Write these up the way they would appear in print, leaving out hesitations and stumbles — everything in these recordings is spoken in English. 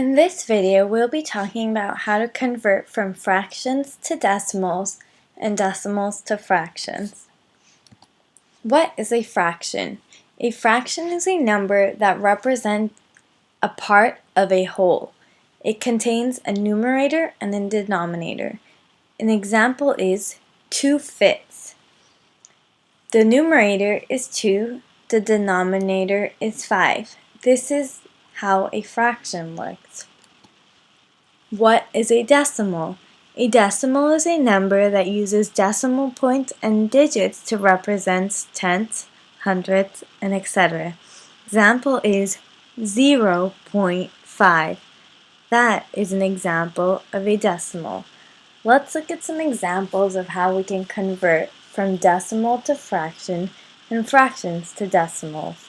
In this video, we'll be talking about how to convert from fractions to decimals and decimals to fractions. What is a fraction? A fraction is a number that represents a part of a whole. It contains a numerator and a denominator. An example is 2/5. The numerator is 2, the denominator is 5. This is how a fraction looks. What is a decimal? A decimal is a number that uses decimal points and digits to represent tenths, hundredths, and etc. Example is 0.5. That is an example of a decimal. Let's look at some examples of how we can convert from decimal to fraction and fractions to decimals.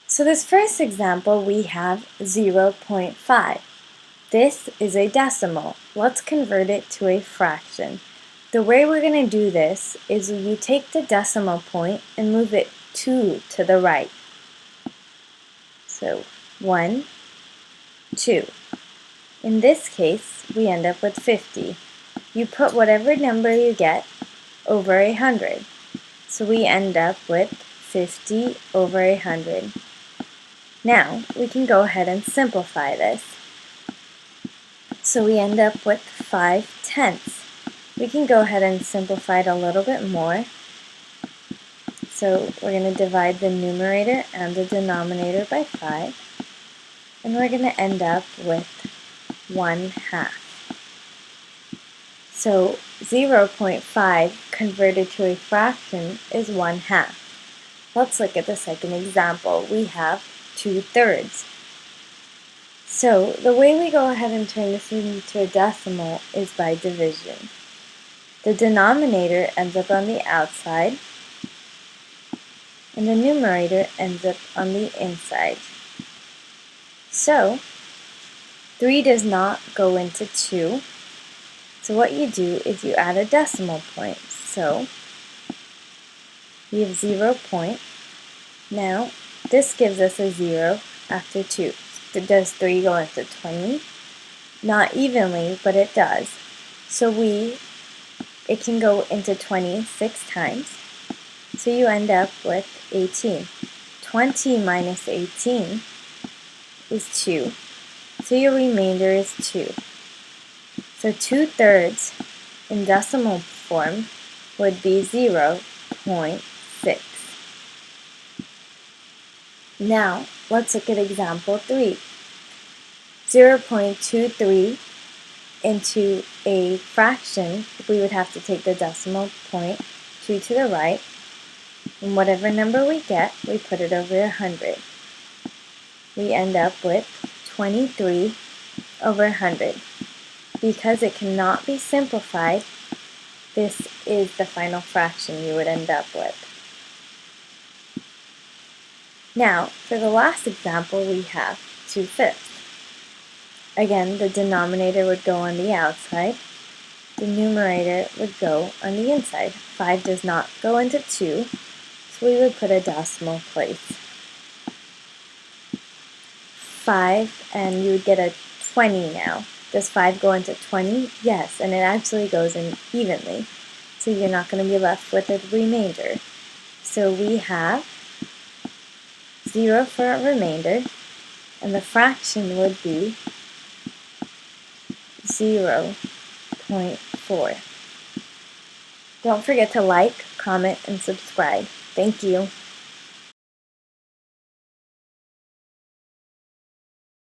So this first example, we have 0.5. This is a decimal. Let's convert it to a fraction. The way we're going to do this is we take the decimal point and move it 2 to the right. So 1, 2. In this case, we end up with 50. You put whatever number you get over 100. So we end up with 50 over 100. Now, we can go ahead and simplify this. So we end up with 5/10. We can go ahead and simplify it a little bit more. So we're going to divide the numerator and the denominator by 5. And we're going to end up with 1/2. So 0.5 converted to a fraction is 1/2. Let's look at the second example. We have 2/3. So the way we go ahead and turn this into a decimal is by division. The denominator ends up on the outside and the numerator ends up on the inside. So 3 does not go into 2. So what you do is you add a decimal point. So we have 0 point. Now this gives us a 0 after 2. Does 3 go into 20? Not evenly, but it does. So it can go into 20 6 times. So you end up with 18. 20 minus 18 is 2. So your remainder is 2. So 2/3 in decimal form would be 0.6. Now, let's look at example 3. 0.23 into a fraction, we would have to take the decimal point 2 to the right, and whatever number we get, we put it over 100. We end up with 23 over 100. Because it cannot be simplified, this is the final fraction you would end up with. Now, for the last example, we have 2/5. Again, the denominator would go on the outside. The numerator would go on the inside. 5 does not go into 2, so we would put a decimal place. 5, and you would get a 20 now. Does 5 go into 20? Yes, and it actually goes in evenly. So you're not going to be left with a remainder. So we have 0 for a remainder, and the fraction would be 0.4. Don't forget to like, comment, and subscribe. Thank you.